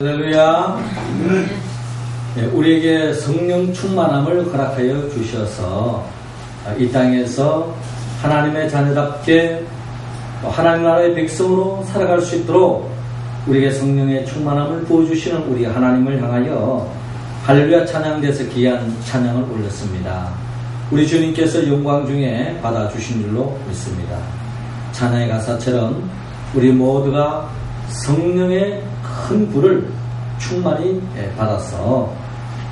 할렐루야. 우리에게 성령 충만함을 허락하여 주셔서 이 땅에서 하나님의 자녀답게 하나님 나라의 백성으로 살아갈 수 있도록 우리에게 성령의 충만함을 부어주시는 우리 하나님을 향하여 할렐루야 찬양대에서 귀한 찬양을 올렸습니다. 우리 주님께서 영광 중에 받아주신 줄로 믿습니다. 찬양의 가사처럼 우리 모두가 성령의 큰 불을 충만히 받아서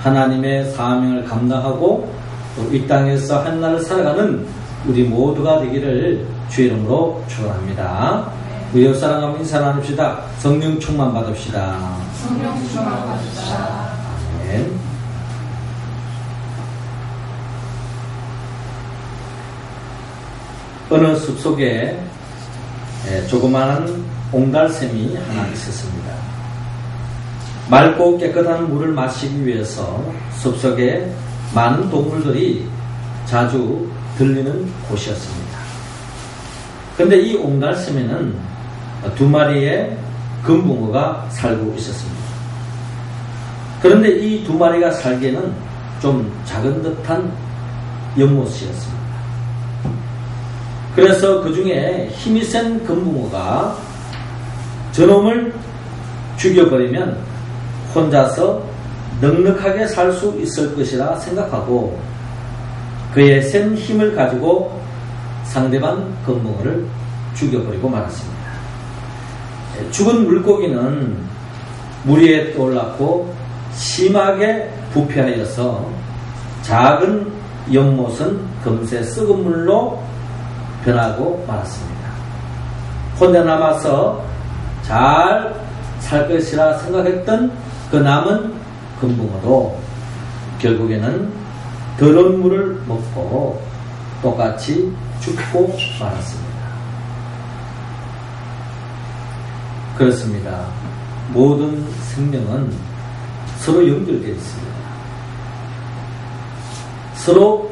하나님의 사명을 감당하고 또 이 땅에서 한 날을 살아가는 우리 모두가 되기를 주의 이름으로 축원합니다. 우리 옆 사람과 인사 나눕시다. 성령 충만 받읍시다. 성령 충만 받읍시다. 아멘. 어느 숲속에 조그마한 옹달샘이 하나 있었습니다. 맑고 깨끗한 물을 마시기 위해서 숲속에 많은 동물들이 자주 들리는 곳이었습니다. 그런데 이 옹달샘에는 두 마리의 금붕어가 살고 있었습니다. 그런데 이 두 마리가 살기에는 좀 작은 듯한 연못이었습니다. 그래서 그 중에 힘이 센 금붕어가 저놈을 죽여버리면 혼자서 넉넉하게 살 수 있을 것이라 생각하고 그의 센 힘을 가지고 상대방 금붕어를 죽여버리고 말았습니다. 죽은 물고기는 물 위에 떠올랐고 심하게 부패하여서 작은 연못은 금세 썩은 물로 변하고 말았습니다. 혼자 남아서 잘 살 것이라 생각했던 그 남은 금붕어도 결국에는 더러운 물을 먹고 똑같이 죽고 말았습니다. 그렇습니다. 모든 생명은 서로 연결되어 있습니다. 서로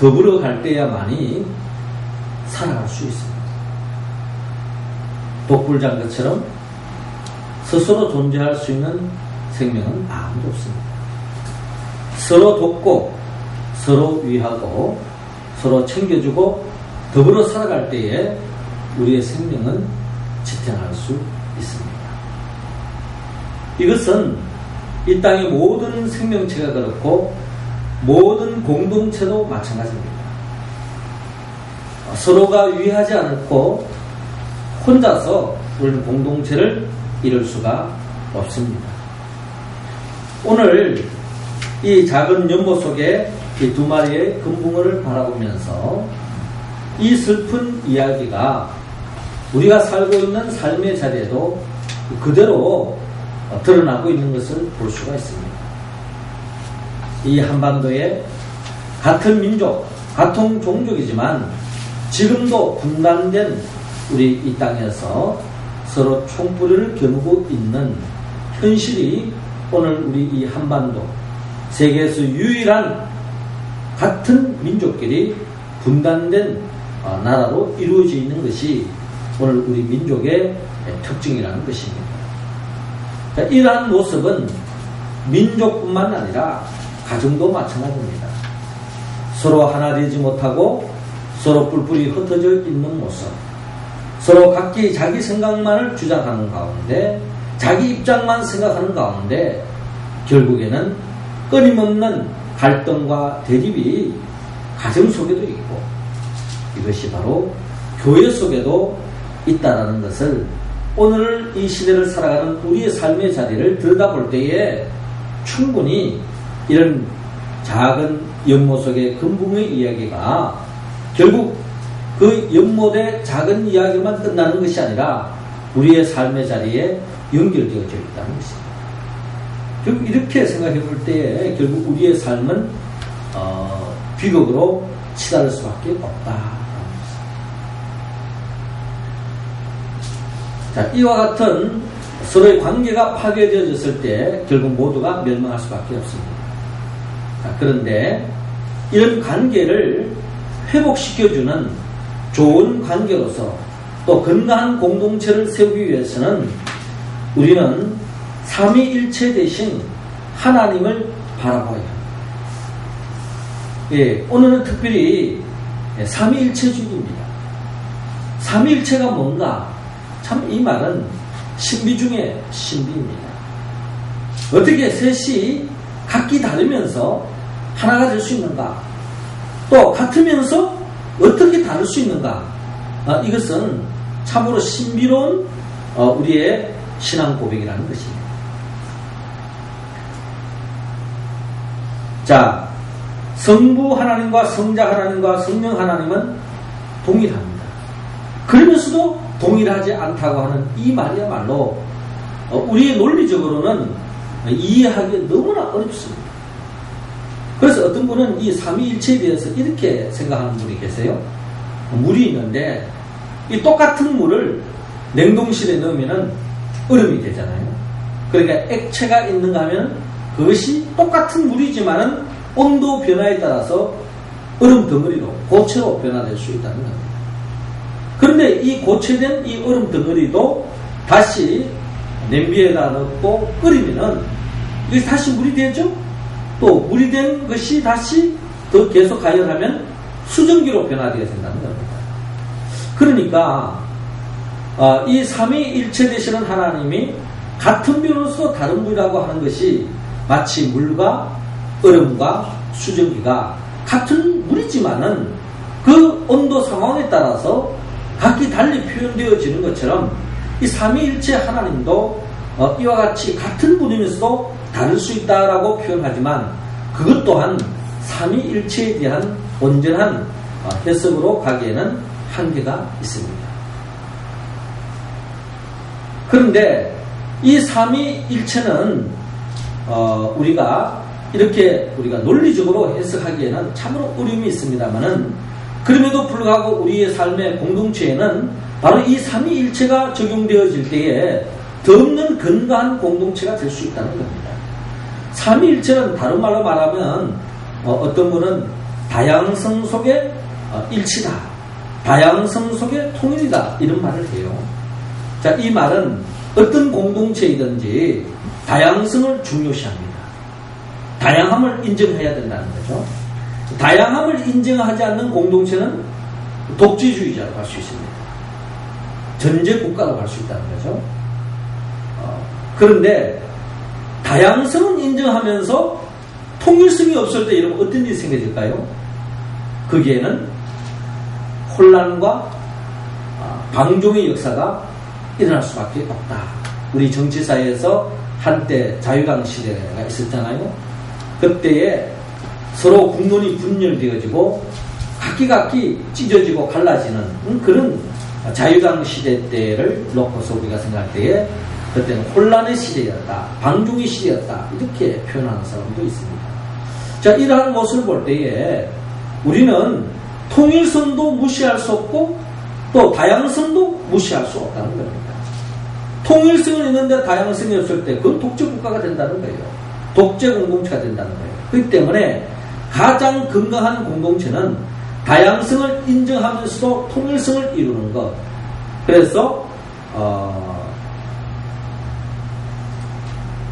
더불어 갈 때야만이 살아갈 수 있습니다. 독불장군처럼 스스로 존재할 수 있는 생명은 아무도 없습니다. 서로 돕고 서로 위하고 서로 챙겨주고 더불어 살아갈 때에 우리의 생명은 지탱할 수 있습니다. 이것은 이 땅의 모든 생명체가 그렇고 모든 공동체도 마찬가지입니다. 서로가 위하지 않고 혼자서 우리는 공동체를 이룰 수가 없습니다. 오늘 이 작은 연못 속에 이 두 마리의 금붕어를 바라보면서 이 슬픈 이야기가 우리가 살고 있는 삶의 자리에도 그대로 드러나고 있는 것을 볼 수가 있습니다. 이 한반도에 같은 민족, 같은 종족이지만 지금도 분단된 우리 이 땅에서 서로 총뿌리를 겨누고 있는 현실이 오늘 우리 이 한반도 세계에서 유일한 같은 민족끼리 분단된 나라로 이루어져 있는 것이 오늘 우리 민족의 특징이라는 것입니다. 이러한 모습은 민족뿐만 아니라 가정도 마찬가지입니다. 서로 하나 되지 못하고 서로 뿔뿔이 흩어져 있는 모습, 서로 각기 자기 생각만을 주장하는 가운데 자기 입장만 생각하는 가운데 결국에는 끊임없는 갈등과 대립이 가정 속에도 있고 이것이 바로 교회 속에도 있다라는 것을 오늘 이 시대를 살아가는 우리의 삶의 자리를 들여다볼 때에 충분히 이런 작은 연못 속의 금붕어의 이야기가 결국 그 연못의 작은 이야기만 끝나는 것이 아니라 우리의 삶의 자리에 연결되어져 있다는 것입니다. 결국 이렇게 생각해 볼 때에 결국 우리의 삶은 비극으로 치달을 수밖에 없다라는 것입니다. 자, 이와 같은 서로의 관계가 파괴되어졌을 때 결국 모두가 멸망할 수밖에 없습니다. 자, 그런데 이런 관계를 회복시켜주는 좋은 관계로서 또 건강한 공동체를 세우기 위해서는 우리는 삼위일체 대신 하나님을 바라봐야 합니다. 예, 오늘은 특별히 삼위일체주의입니다. 삼위일체가 뭔가? 참 이 말은 신비 중에 신비입니다. 어떻게 셋이 각기 다르면서 하나가 될 수 있는가? 또 같으면서 어떻게 다를 수 있는가? 이것은 참으로 신비로운 우리의 신앙 고백이라는 것입니다. 자, 성부 하나님과 성자 하나님과 성령 하나님은 동일합니다. 그러면서도 동일하지 않다고 하는 이 말이야말로 우리의 논리적으로는 이해하기 너무나 어렵습니다. 그래서 어떤 분은 이 삼위일체에 대해서 이렇게 생각하는 분이 계세요. 물이 있는데 이 똑같은 물을 냉동실에 넣으면 얼음이 되잖아요. 그러니까 액체가 있는가 하면 그것이 똑같은 물이지만은 온도 변화에 따라서 얼음 덩어리로, 고체로 변화될 수 있다는 겁니다. 그런데 이 고체된 이 얼음 덩어리도 다시 냄비에다 넣고 끓이면은 이게 다시 물이 되죠? 또 물이 된 것이 다시 더 계속 가열하면 수증기로 변화되게 된다는 겁니다. 그러니까 이 삼위일체 되시는 하나님이 같은 변으로서 다른 분이라고 하는 것이 마치 물과 얼음과 수증기가 같은 물이지만은 그 온도 상황에 따라서 각기 달리 표현되어지는 것처럼 이 삼위일체 하나님도 이와 같이 같은 분이면서도 다를 수 있다라고 표현하지만 그것 또한 삼위일체에 대한 온전한 해석으로 가기에는 한계가 있습니다. 그런데 이 삼위일체는 우리가 논리적으로 해석하기에는 참으로 어려움이 있습니다만은 그럼에도 불구하고 우리의 삶의 공동체에는 바로 이 삼위일체가 적용되어질 때에 더 없는 건강한 공동체가 될 수 있다는 겁니다. 삼위일체는 다른 말로 말하면 어떤 분은 다양성 속의 일치다, 다양성 속의 통일이다 이런 말을 해요. 자, 이 말은 어떤 공동체이든지 다양성을 중요시합니다. 다양함을 인정해야 된다는 거죠. 다양함을 인정하지 않는 공동체는 독재주의자로 할 수 있습니다. 전제 국가로 갈 수 있다는 거죠. 그런데 다양성은 인정하면서 통일성이 없을 때 이러면 어떤 일이 생겨질까요? 거기에는 혼란과 방종의 역사가 일어날 수밖에 없다. 우리 정치사회에서 한때 자유당 시대가 있었잖아요. 그때에 서로 국론이 분열되어지고 각기 찢어지고 갈라지는 그런 자유당 시대 때를 놓고서 우리가 생각할 때에 그때는 혼란의 시대였다, 방종의 시대였다 이렇게 표현하는 사람도 있습니다. 자, 이러한 모습을 볼 때에 우리는 통일성도 무시할 수 없고 또 다양성도 무시할 수 없다는 겁니다. 통일성은 있는데 다양성이 없을 때 그건 독재국가가 된다는 거예요. 독재 공동체가 된다는 거예요. 그렇기 때문에 가장 건강한 공동체는 다양성을 인정하면서도 통일성을 이루는 것. 그래서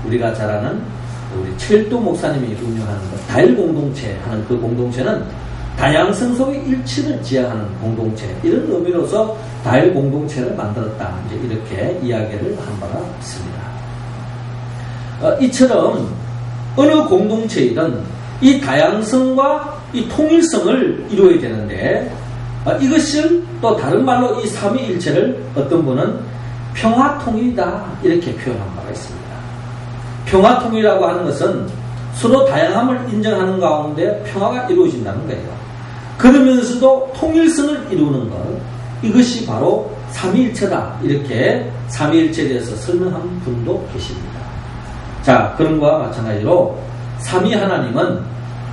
우리가 잘 아는 우리 철도 목사님이 운영하는 것, 다일 공동체 하는 그 공동체는 다양성 속의 일치를 지향하는 공동체, 이런 의미로서 다일 공동체를 만들었다. 이제 이렇게 이야기를 한 바가 있습니다. 이처럼 어느 공동체이든 이 다양성과 이 통일성을 이루어야 되는데 이것을 또 다른 말로 이 삼위일체를 어떤 분은 평화통일이다 이렇게 표현한 바가 있습니다. 평화통일이라고 하는 것은 서로 다양함을 인정하는 가운데 평화가 이루어진다는 거예요. 그러면서도 통일성을 이루는 것, 이것이 바로 삼위일체다 이렇게 삼위일체에 대해서 설명한 분도 계십니다. 자, 그런 것과 마찬가지로 삼위 하나님은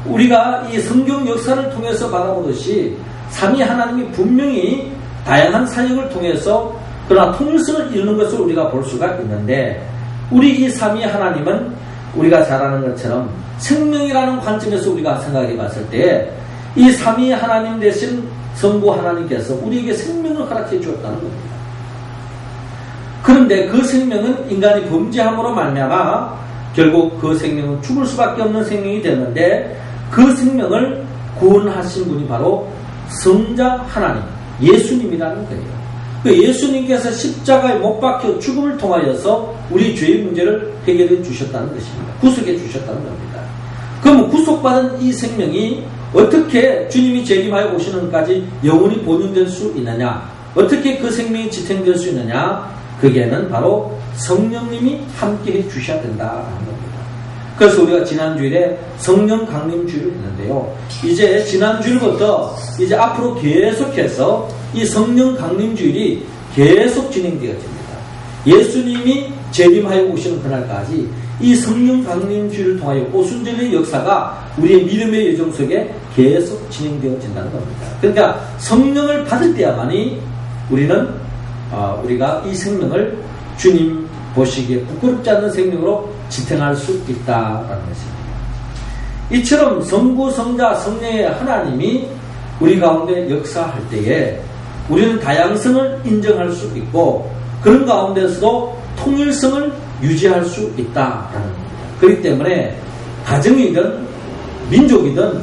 우리가 이 성경 역사를 통해서 바라보듯이 삼위 하나님이 분명히 다양한 사역을 통해서 그러나 통일성을 이루는 것을 우리가 볼 수가 있는데, 우리 이 삼위 하나님은 우리가 잘 아는 것처럼 생명이라는 관점에서 우리가 생각해 봤을 때 이 삼위 하나님 대신 성부 하나님께서 우리에게 생명을 허락해 주었다는 겁니다. 그런데 그 생명은 인간이 범죄함으로 말미암아 결국 그 생명은 죽을 수밖에 없는 생명이 되는데 그 생명을 구원하신 분이 바로 성자 하나님, 예수님이라는 거예요. 그 예수님께서 십자가에 못 박혀 죽음을 통하여서 우리 죄의 문제를 해결해 주셨다는 것입니다. 구속해 주셨다는 겁니다. 그럼 구속받은 이 생명이 어떻게 주님이 재림하여 오시는까지 영원히 본연될 수 있느냐? 어떻게 그 생명이 지탱될 수 있느냐? 그게는 바로 성령님이 함께해 주셔야 된다는 겁니다. 그래서 우리가 지난주일에 성령 강림주일을 했는데요. 이제 지난주일부터 이제 앞으로 계속해서 이 성령 강림주일이 계속 진행되어집니다. 예수님이 재림하여 오시는 그날까지 이 성령 강림주일을 통하여 오순절의 역사가 우리의 믿음의 여정 속에 계속 진행되어진다는 겁니다. 그러니까 성령을 받을 때야만이 우리가 이 생명을 주님 보시기에 부끄럽지 않는 생명으로 지탱할 수 있다라는 것입니다. 이처럼 성부, 성자, 성령의 하나님이 우리 가운데 역사할 때에 우리는 다양성을 인정할 수 있고 그런 가운데서도 통일성을 유지할 수 있다라는 겁니다. 그렇기 때문에 가정이든 민족이든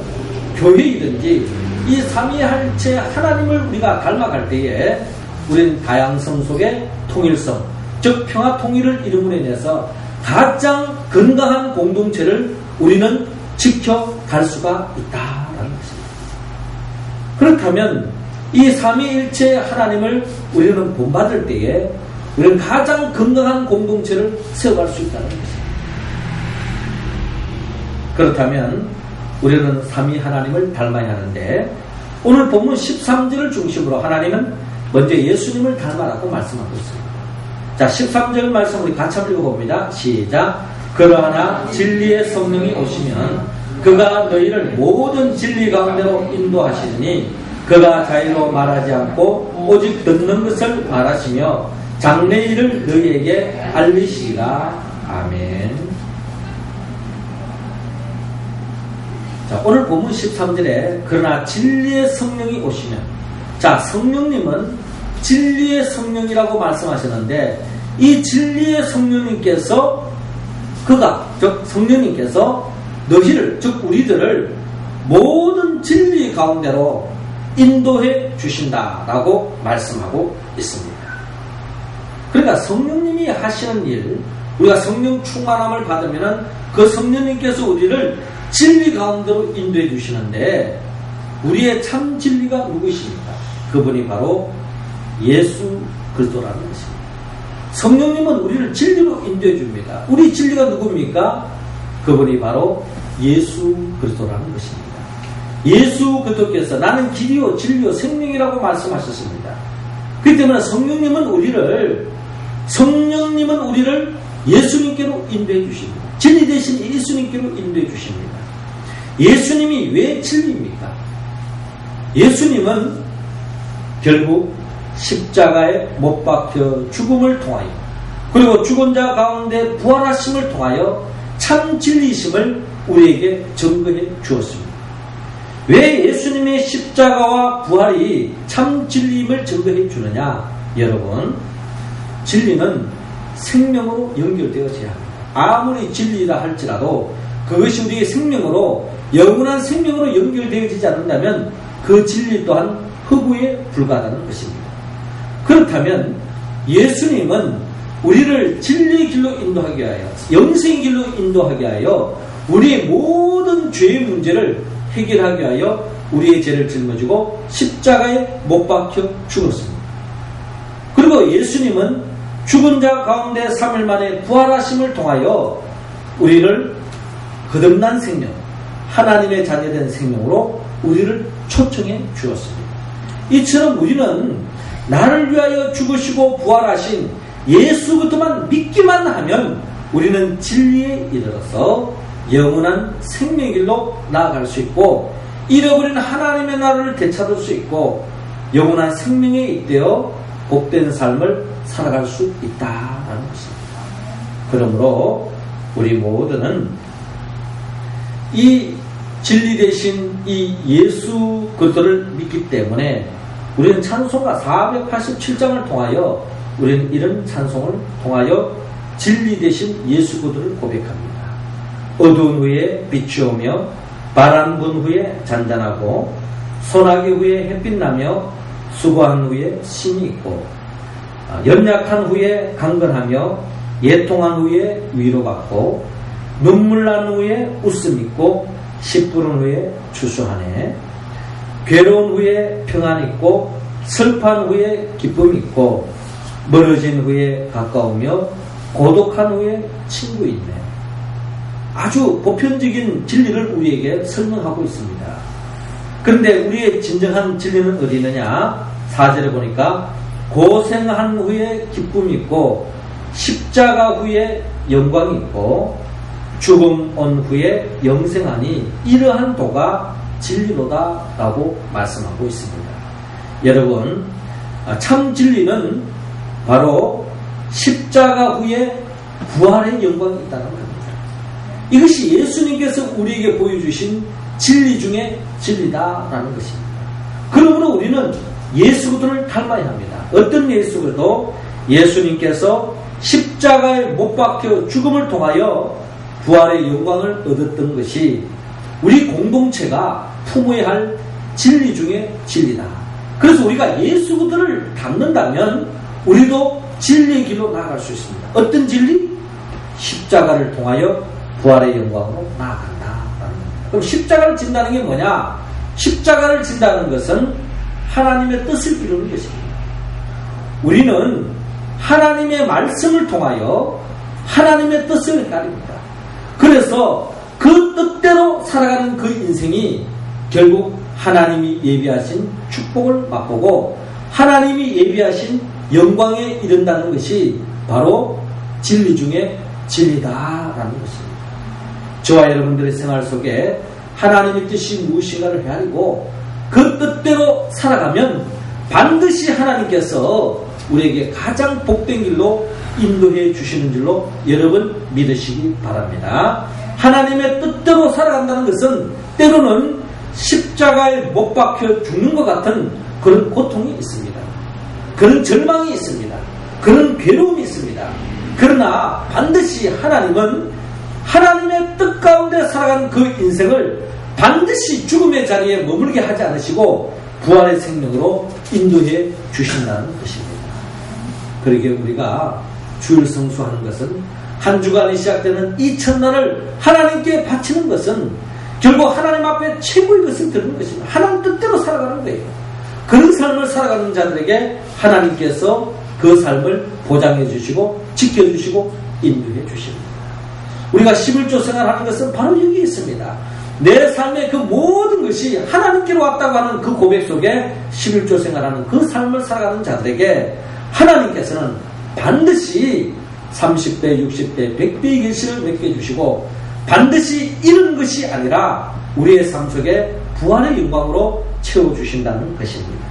교회이든지 이 삼위일체 하나님을 우리가 닮아갈 때에 우리는 다양성 속에 통일성, 즉 평화 통일을 이름으로 인해서 가장 건강한 공동체를 우리는 지켜갈 수가 있다라는 것입니다. 그렇다면 이 삼위일체 하나님을 우리는 본받을 때에 우리는 가장 건강한 공동체를 세워갈 수 있다는 것입니다. 그렇다면 우리는 삼위 하나님을 닮아야 하는데 오늘 본문 13절을 중심으로 하나님은 먼저 예수님을 닮아라고 말씀하고 있습니다. 자, 13절 말씀 우리 같이 한번 읽어봅니다. 시작. 그러나 진리의 성령이 오시면 그가 너희를 모든 진리 가운데로 인도하시니 그가 자유로 말하지 않고 오직 듣는 것을 말하시며 장래 일을 너희에게 알리시리라. 아멘. 자, 오늘 본문 13절에 그러나 진리의 성령이 오시면, 자, 성령님은 진리의 성령이라고 말씀하셨는데 이 진리의 성령님께서 즉 성령님께서 너희를, 즉 우리들을 모든 진리 가운데로 인도해 주신다라고 말씀하고 있습니다. 그러니까 성령님이 하시는 일, 우리가 성령 충만함을 받으면 그 성령님께서 우리를 진리 가운데로 인도해 주시는데 우리의 참 진리가 누구십니까? 그분이 바로 예수 그리스도라는 것입니다. 성령님은 우리를 진리로 인도해 줍니다. 우리 진리가 누굽니까? 그분이 바로 예수 그리스도라는 것입니다. 예수 그리스도께서 나는 길이요 진리요 생명이라고 말씀하셨습니다. 그렇기 때문에 성령님은 우리를 예수님께로 인도해 주십니다. 진리 대신 예수님께로 인도해 주십니다. 예수님이 왜 진리입니까? 예수님은 결국 십자가에 못 박혀 죽음을 통하여 그리고 죽은 자 가운데 부활하심을 통하여 참 진리심을 우리에게 증거해 주었습니다. 왜 예수님의 십자가와 부활이 참 진리임을 증거해 주느냐? 여러분, 진리는 생명으로 연결되어져야 합니다. 아무리 진리라 할지라도 그것이 우리의 생명으로 영원한 생명으로 연결되어지지 않는다면 그 진리 또한 허구에 불과하다는 것입니다. 그렇다면 예수님은 우리를 진리의 길로 인도하게 하여 영생의 길로 인도하게 하여 우리의 모든 죄의 문제를 해결하게 하여 우리의 죄를 짊어지고 십자가에 못 박혀 죽었습니다. 그리고 예수님은 죽은 자 가운데 3일 만에 부활하심을 통하여 우리를 거듭난 생명, 하나님의 자녀된 생명으로 우리를 초청해 주었습니다. 이처럼 우리는 나를 위하여 죽으시고 부활하신 예수부터만 믿기만 하면 우리는 진리에 이르러서 영원한 생명의 길로 나아갈 수 있고 잃어버린 하나님의 나라를 되찾을 수 있고 영원한 생명에 잇대어 복된 삶을 살아갈 수 있다는 것입니다. 그러므로 우리 모두는 이 진리 대신 이 예수 그리스도를 믿기 때문에 우리는 찬송가 487장을 통하여 우리는 이런 찬송을 통하여 진리 되신 예수 그리스도를 고백합니다. 어두운 후에 빛이 오며 바람 분 후에 잔잔하고 소나기 후에 햇빛 나며 수고한 후에 신이 있고 연약한 후에 강건하며 예통한 후에 위로받고 눈물 난 후에 웃음 있고 씨 뿌른 후에 추수하네. 괴로운 후에 평안 있고 슬퍼한 후에 기쁨 있고 멀어진 후에 가까우며 고독한 후에 친구 있네. 아주 보편적인 진리를 우리에게 설명하고 있습니다. 그런데 우리의 진정한 진리는 어디 있느냐? 4절에 보니까 고생한 후에 기쁨이 있고 십자가 후에 영광이 있고 죽음 온 후에 영생하니 이러한 도가 진리로다 라고 말씀하고 있습니다. 여러분, 참 진리는 바로 십자가 후에 부활의 영광이 있다는 겁니다. 이것이 예수님께서 우리에게 보여주신 진리 중에 진리다라는 것입니다. 그러므로 우리는 예수 그리스도를 닮아야 합니다. 어떤 예수 그리스도? 예수님께서 십자가에 못 박혀 죽음을 통하여 부활의 영광을 얻었던 것이 우리 공동체가 품어야 할 진리 중에 진리다. 그래서 우리가 예수 그리스도를 닮는다면 우리도 진리의 길로 나아갈 수 있습니다. 어떤 진리? 십자가를 통하여 부활의 영광으로 나아간다. 그럼 십자가를 진다는 게 뭐냐? 십자가를 진다는 것은 하나님의 뜻을 이루는 것입니다. 우리는 하나님의 말씀을 통하여 하나님의 뜻을 가립니다. 그래서 그 뜻대로 살아가는 그 인생이 결국 하나님이 예비하신 축복을 맛보고 하나님이 예비하신 영광에 이른다는 것이 바로 진리 중에 진리다라는 것입니다. 저와 여러분들의 생활 속에 하나님의 뜻이 무엇인가를 헤아리고 그 뜻대로 살아가면 반드시 하나님께서 우리에게 가장 복된 길로 인도해 주시는 줄로 여러분 믿으시기 바랍니다. 하나님의 뜻대로 살아간다는 것은 때로는 십자가에 못 박혀 죽는 것 같은 그런 고통이 있습니다. 그런 절망이 있습니다. 그런 괴로움이 있습니다. 그러나 반드시 하나님은 하나님의 뜻 가운데 살아간 그 인생을 반드시 죽음의 자리에 머물게 하지 않으시고 부활의 생명으로 인도해 주신다는 것입니다. 그러기에 우리가 주일 성수하는 것은 한 주간이 시작되는 이 첫날을 하나님께 바치는 것은 결국 하나님 앞에 최고의 것을 드리는 것입니다. 하나님 뜻대로 살아가는 거예요. 그런 삶을 살아가는 자들에게 하나님께서 그 삶을 보장해 주시고 지켜주시고 인도해 주십니다. 우리가 11조 생활하는 것은 바로 여기 있습니다. 내 삶의 그 모든 것이 하나님께로 왔다고 하는 그 고백 속에 11조 생활하는 그 삶을 살아가는 자들에게 하나님께서는 반드시 30배, 60배, 100배의 결실을 맺게 해주시고 반드시 이런 것이 아니라 우리의 삶 속에 부활의 영광으로 채워주신다는 것입니다.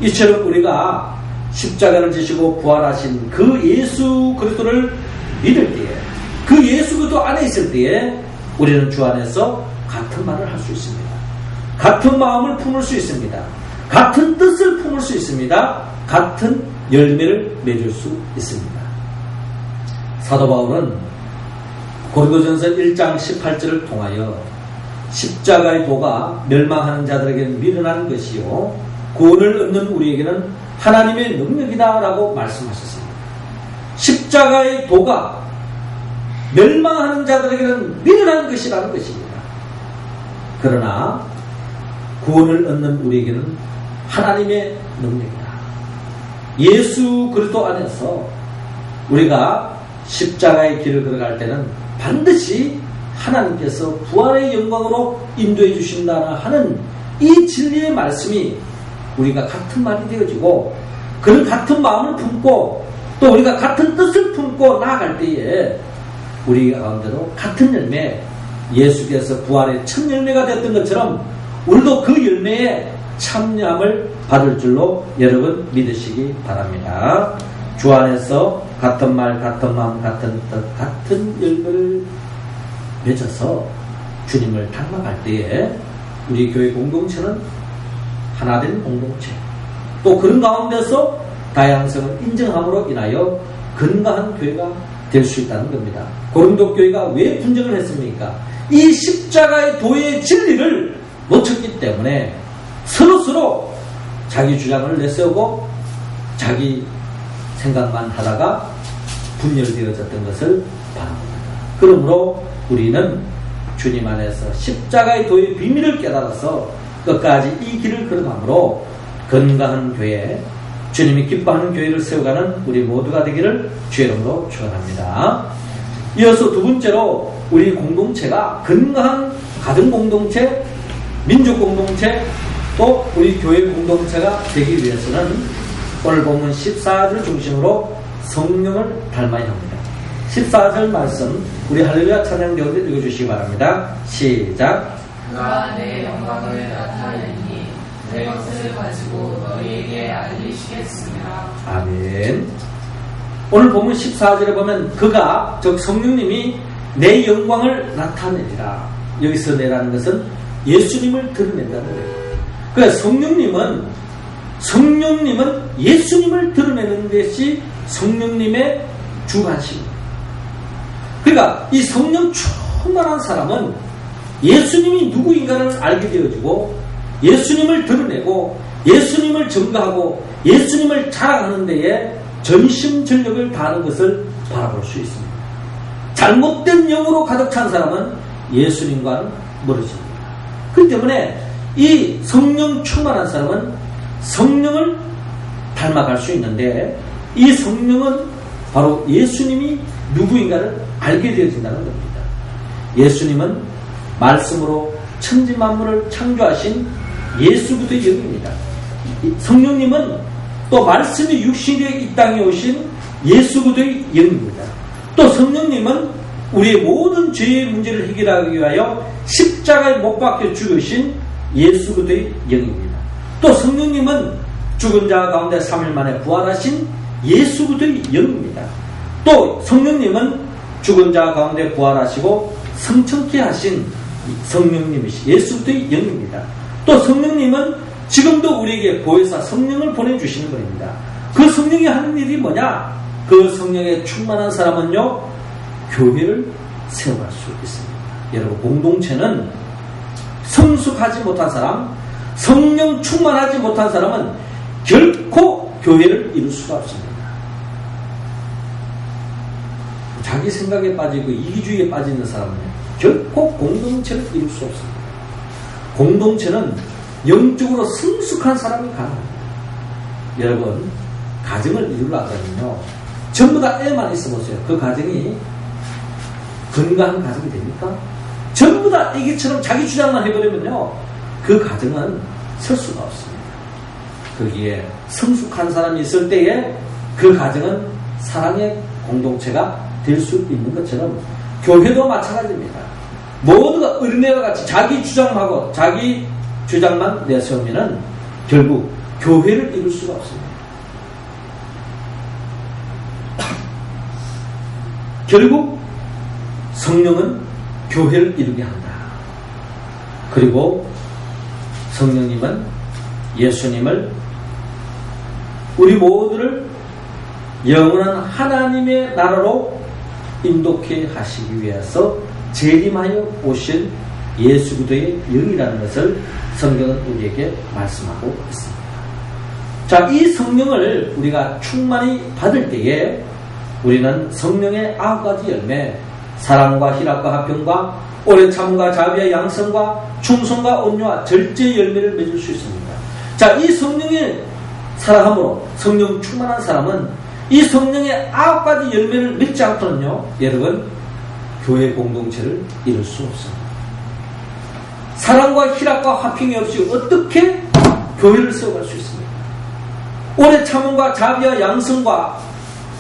이처럼 우리가 십자가를 지시고 부활하신 그 예수 그리스도를 믿을 때에 그 예수 그리스도 안에 있을 때에 우리는 주 안에서 같은 말을 할 수 있습니다. 같은 마음을 품을 수 있습니다. 같은 뜻을 품을 수 있습니다. 같은 열매를 맺을 수 있습니다. 사도 바울은 고린도전서 1장 18절을 통하여 십자가의 도가 멸망하는 자들에게는 미련한 것이요 구원을 얻는 우리에게는 하나님의 능력이다라고 말씀하셨습니다. 십자가의 도가 멸망하는 자들에게는 미련한 것이라는 것입니다. 그러나 구원을 얻는 우리에게는 하나님의 능력이다. 예수 그리스도 안에서 우리가 십자가의 길을 걸어갈 때는 반드시 하나님께서 부활의 영광으로 인도해 주신다 하는 이 진리의 말씀이 우리가 같은 말이 되어지고 그런 같은 마음을 품고 또 우리가 같은 뜻을 품고 나아갈 때에 우리 가운데로 같은 열매, 예수께서 부활의 첫 열매가 됐던 것처럼 우리도 그 열매에 참여함을 받을 줄로 여러분 믿으시기 바랍니다. 주 안에서 같은 말, 같은 마음, 같은 뜻, 같은 열매를 맺어서 주님을 닮아갈 때에 우리 교회 공동체는 하나된 공동체, 또 그런 가운데서 다양성을 인정함으로 인하여 건강한 교회가 될 수 있다는 겁니다. 고린도 교회가 왜 분쟁을 했습니까? 이 십자가의 도의 진리를 놓쳤기 때문에 서로서로 자기 주장을 내세우고 자기 생각만 하다가 분열되어졌던 것을 바랍니다. 그러므로 우리는 주님 안에서 십자가의 도의 비밀을 깨달아서 끝까지 이 길을 걸어가므로 건강한 교회, 주님이 기뻐하는 교회를 세워가는 우리 모두가 되기를 주의 이름으로 축원합니다. 이어서 두 번째로 우리 공동체가 건강한 가정 공동체, 민족 공동체, 또 우리 교회 공동체가 되기 위해서는 오늘 본문 14절 중심으로 성령을 닮아야 합니다. 14절 말씀 우리 할렐루야 찬양 대우들 읽어주시기 바랍니다. 시작. 그가 내 영광을 나타내니 내 것을 가지고 너희에게 알리시겠습니다. 아멘. 오늘 본문 14절에 보면 그가 즉 성령님이 내 영광을 나타내리라. 여기서 내라는 것은 예수님을 드러낸다는 거예요. 그러니까 성령님은 예수님을 드러내는 것이 성령님의 주관식입니다. 그러니까 이 성령 충만한 사람은 예수님이 누구인가를 알게 되어지고 예수님을 드러내고 예수님을 증거하고 예수님을 자랑하는 데에 전심전력을 다하는 것을 바라볼 수 있습니다. 잘못된 영으로 가득 찬 사람은 예수님과는 멀어집니다. 그렇기 때문에 이 성령 충만한 사람은 성령을 닮아갈 수 있는데 이 성령은 바로 예수님이 누구인가를 알게 되어진다는 겁니다. 예수님은 말씀으로 천지만물을 창조하신 예수 그리스도의 영입니다. 성령님은 또 말씀이 육신이 되어 이 땅에 오신 예수 그리스도의 영입니다. 또 성령님은 우리의 모든 죄의 문제를 해결하기 위하여 십자가에 못 박혀 죽으신 예수 그리스도의 영입니다. 또 성령님은 죽은 자 가운데 3일 만에 부활하신 예수 그리스도의 영입니다. 또 성령님은 죽은 자 가운데 부활하시고 성천케 하신 성령님이시 예수 그리스도의 영입니다. 또 성령님은 지금도 우리에게 보혜사 성령을 보내주시는 분입니다. 그 성령이 하는 일이 뭐냐? 그 성령에 충만한 사람은요 교회를 세워갈 수 있습니다. 여러분 공동체는 성숙하지 못한 사람, 성령 충만하지 못한 사람은 결코 교회를 이룰 수가 없습니다. 자기 생각에 빠지고 이기주의에 빠지는 사람은 결코 공동체를 이룰 수 없습니다. 공동체는 영적으로 성숙한 사람이 가능합니다. 여러분 가정을 이루려면요 전부 다 애만 있어보세요. 그 가정이 건강한 가정이 됩니까? 전부 다 애기처럼 자기 주장만 해버리면요 그 가정은 설 수가 없습니다. 거기에 성숙한 사람이 있을 때에 그 가정은 사랑의 공동체가 될 수 있는 것처럼 교회도 마찬가지입니다. 모두가 어린애와 같이 자기 주장하고 자기 주장만 내세우면은 결국 교회를 이룰 수가 없습니다. 결국 성령은 교회를 이루게 한다. 그리고 성령님은 예수님을 우리 모두를 영원한 하나님의 나라로 인도케 하시기 위해서 재림하여 오신 예수 그리스도의 영이라는 것을 성경은 우리에게 말씀하고 있습니다. 자, 이 성령을 우리가 충만히 받을 때에 우리는 성령의 9가지 열매, 사랑과 희락과 화평과 오래 참음과 자비와 양성과 충성과 온유와 절제의 열매를 맺을 수 있습니다. 자, 이 성령의 사랑함으로 성령 충만한 사람은 이 성령의 9가지 열매를 맺지 않고는요, 여러분, 교회 공동체를 이룰 수 없습니다. 사랑과 희락과 화평이 없이 어떻게 교회를 세워갈 수 있습니까? 오래 참음과 자비와 양성과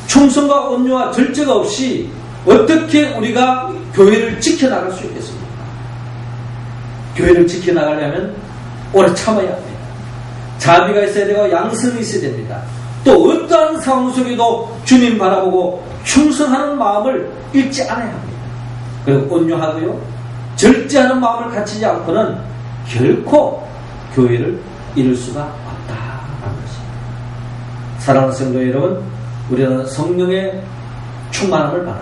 충성과 온유와 절제가 없이 어떻게 우리가 교회를 지켜나갈 수 있겠습니까? 교회를 지켜나가려면 오래 참아야 합니다. 자비가 있어야 되고 양성이 있어야 됩니다. 또 어떠한 상황 속에도 주님 바라보고 충성하는 마음을 잃지 않아야 합니다. 그리고 온유하고요 절제하는 마음을 갖추지 않고는 결코 교회를 이룰 수가 없다라는 것입니다. 사랑하는 성도 여러분, 우리는 성령의 충만함을 받아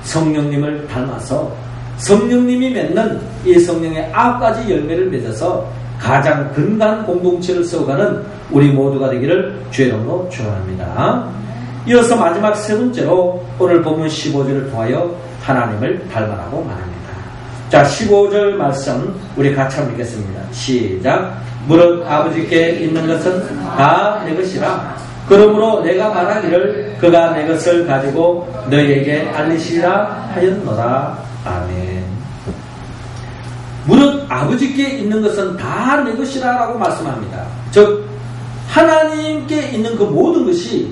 성령님을 닮아서 성령님이 맺는 이 성령의 9가지 열매를 맺어서 가장 건강한 공동체를 세워가는 우리 모두가 되기를 주의 이름으로 축원합니다. 이어서 마지막 세 번째로 오늘 본문 15절을 통하여 하나님을 닮아라고 말합니다. 자, 15절 말씀 우리 같이 한번 읽겠습니다. 시작. 무릇 아버지께 있는 것은 다 내 것이라. 그러므로 내가 말하기를 그가 내 것을 가지고 너희에게 알리시리라 하였노라. 아멘. 무릇 아버지께 있는 것은 다 내 것이라 라고 말씀합니다. 즉 하나님께 있는 그 모든 것이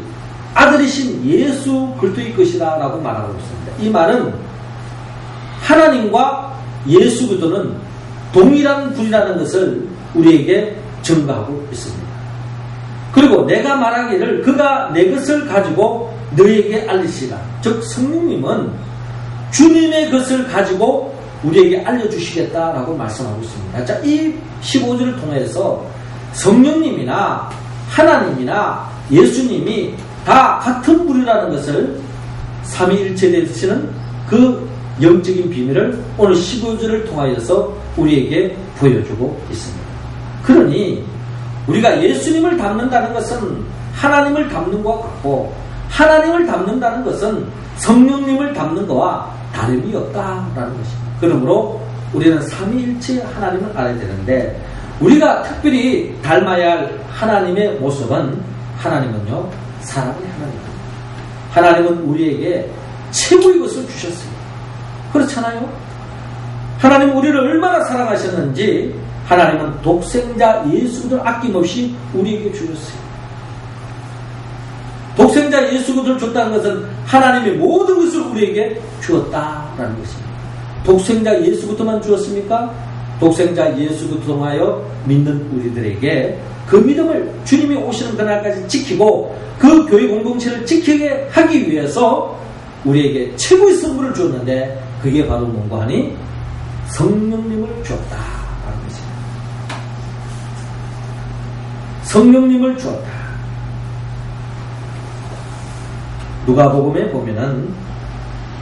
아들이신 예수 그리스도의 것이라 라고 말하고 있습니다. 이 말은 하나님과 예수 그리스도는 동일한 분이라는 것을 우리에게 증거하고 있습니다. 그리고 내가 말하기를 그가 내 것을 가지고 너희에게 알리시라. 즉 성령님은 주님의 것을 가지고 우리에게 알려주시겠다라고 말씀하고 있습니다. 자, 이 15절을 통해서 성령님이나 하나님이나 예수님이 다 같은 분이라는 것을 삼위일체 되시는 그 영적인 비밀을 오늘 15절을 통하여서 우리에게 보여주고 있습니다. 그러니 우리가 예수님을 닮는다는 것은 하나님을 닮는 것과 같고 하나님을 닮는다는 것은 성령님을 닮는 것과 다름이 없다라는 것입니다. 그러므로 우리는 삼위일체 하나님을 알아야 되는데 우리가 특별히 닮아야 할 하나님의 모습은 하나님은요 사랑의 하나님입니다. 하나님은 우리에게 최고의 것을 주셨어요. 그렇잖아요? 하나님은 우리를 얼마나 사랑하셨는지 하나님은 독생자 예수를 아낌없이 우리에게 주셨어요. 독생자 예수를 줬다는 것은 하나님의 모든 것을 우리에게 주었다라는 것입니다. 독생자 예수부터만 주었습니까? 독생자 예수를 통하여 믿는 우리들에게 그 믿음을 주님이 오시는 그날까지 지키고 그 교회 공동체를 지키게 하기 위해서 우리에게 최고의 선물을 주었는데 그게 바로 뭔가 하니 성령님을 주었다라는 것입니다. 성령님을 주었다. 누가복음에 보면은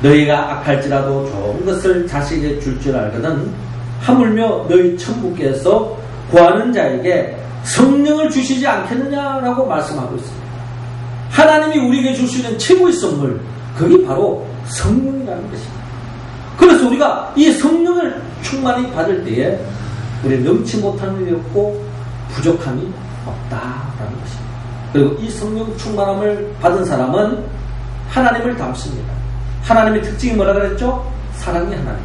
너희가 악할지라도 좋은 것을 자식에게 줄 줄 알거든 하물며 너희 천국께서 구하는 자에게 성령을 주시지 않겠느냐라고 말씀하고 있습니다. 하나님이 우리에게 줄 수 있는 최고의 선물 그게 바로 성령이라는 것입니다. 그래서 우리가 이 성령을 충만히 받을 때에 우리 넘치 못한 일이 없고 부족함이 없다라는 것입니다. 그리고 이 성령 충만함을 받은 사람은 하나님을 닮습니다. 하나님의 특징이 뭐라 그랬죠? 사랑의 하나님.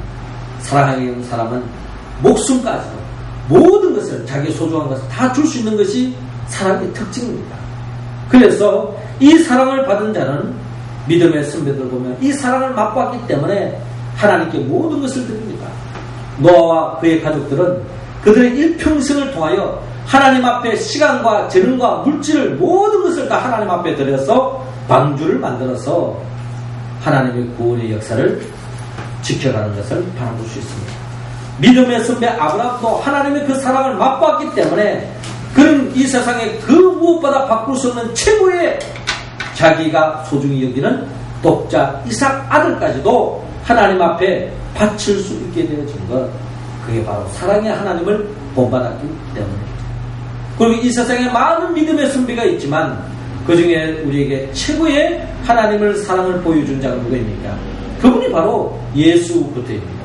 사랑하는 사람은 목숨까지도 모든 것을 자기 소중한 것을 다 줄 수 있는 것이 사랑의 특징입니다. 그래서 이 사랑을 받은 자는 믿음의 선배들 보면 이 사랑을 맛봤기 때문에 하나님께 모든 것을 드립니다. 노아와 그의 가족들은 그들의 일평생을 통하여 하나님 앞에 시간과 재능과 물질을 모든 것을 다 하나님 앞에 드려서 방주를 만들어서 하나님의 구원의 역사를 지켜가는 것을 바라볼 수 있습니다. 믿음의 선배 아브라함도 하나님의 그 사랑을 맛봤기 때문에 그는 이 세상에 그 무엇보다 바꿀 수 없는 최고의 자기가 소중히 여기는 독자 이삭 아들까지도 하나님 앞에 바칠 수 있게 되어진 것 그게 바로 사랑의 하나님을 본받았기 때문입니다. 그리고 이 세상에 많은 믿음의 선비가 있지만 그 중에 우리에게 최고의 하나님을 사랑을 보여준 자가 누구입니까? 그분이 바로 예수 그리스도입니다.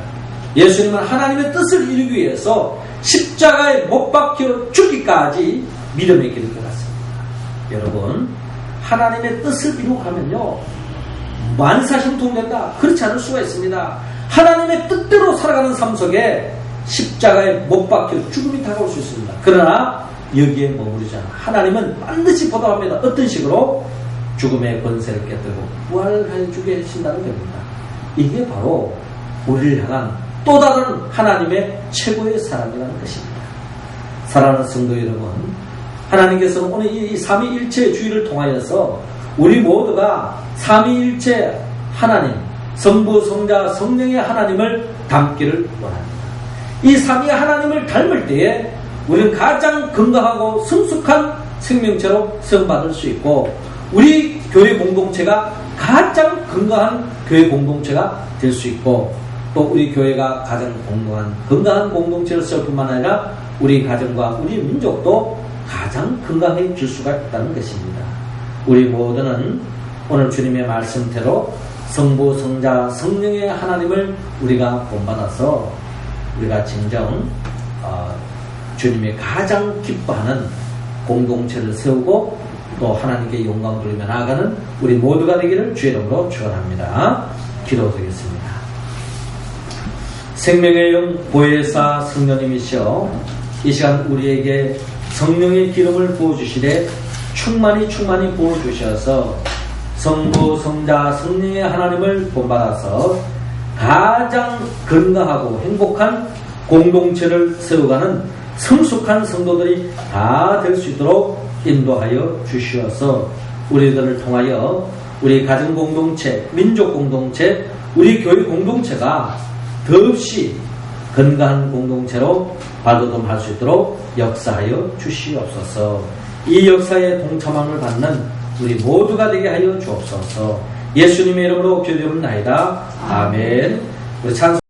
예수님은 하나님의 뜻을 이루기 위해서 십자가에 못 박혀 죽기까지 믿음의 길을 걸었습니다. 여러분 하나님의 뜻을 이루고 가면요 만사형통된다 그렇지 않을 수가 있습니다. 하나님의 뜻대로 살아가는 삶 속에 십자가에 못 박혀 죽음이 다가올 수 있습니다. 그러나 여기에 머무르지 않아 하나님은 반드시 보답합니다. 어떤 식으로? 죽음의 권세를 깨뜨리고 부활해 주게 하신다는 겁니다. 이게 바로 우리를 향한 또 다른 하나님의 최고의 사랑이라는 것입니다. 사랑하는 성도 여러분, 하나님께서는 오늘 이 삼위일체의 주의를 통하여서 우리 모두가 삼위일체 하나님, 성부, 성자, 성령의 하나님을 닮기를 원합니다. 이 삼위 하나님을 닮을 때에 우리는 가장 건강하고 성숙한 생명체로 세움받을 수 있고 우리 교회 공동체가 가장 건강한 교회 공동체가 될 수 있고, 또 우리 교회가 가장 건강한 공동체를 세울 뿐만 아니라 우리 가정과 우리 민족도 가장 건강해질 수가 있다는 것입니다. 우리 모두는 오늘 주님의 말씀대로 성부, 성자, 성령의 하나님을 우리가 본받아서 우리가 진정 주님이 가장 기뻐하는 공동체를 세우고 또 하나님께 영광 돌리며 나아가는 우리 모두가 되기를 주의 이름으로 축원합니다. 기도드리겠습니다. 생명의 영 보혜사 성령님이시여, 이 시간 우리에게 성령의 기름을 부어주시되 충만히 부어주셔서 성부, 성자, 성령의 하나님을 본받아서 가장 건강하고 행복한 공동체를 세워가는 성숙한 성도들이 다 될 수 있도록 인도하여 주시어서 우리들을 통하여 우리 가정 공동체, 민족 공동체, 우리 교회 공동체가 더없이 건강한 공동체로 발돋움할 수 있도록 역사하여 주시옵소서. 이 역사에 동참함을 받는 우리 모두가 되게 하여 주옵소서. 예수님의 이름으로 기도드립니다. 아멘. 우리 찬송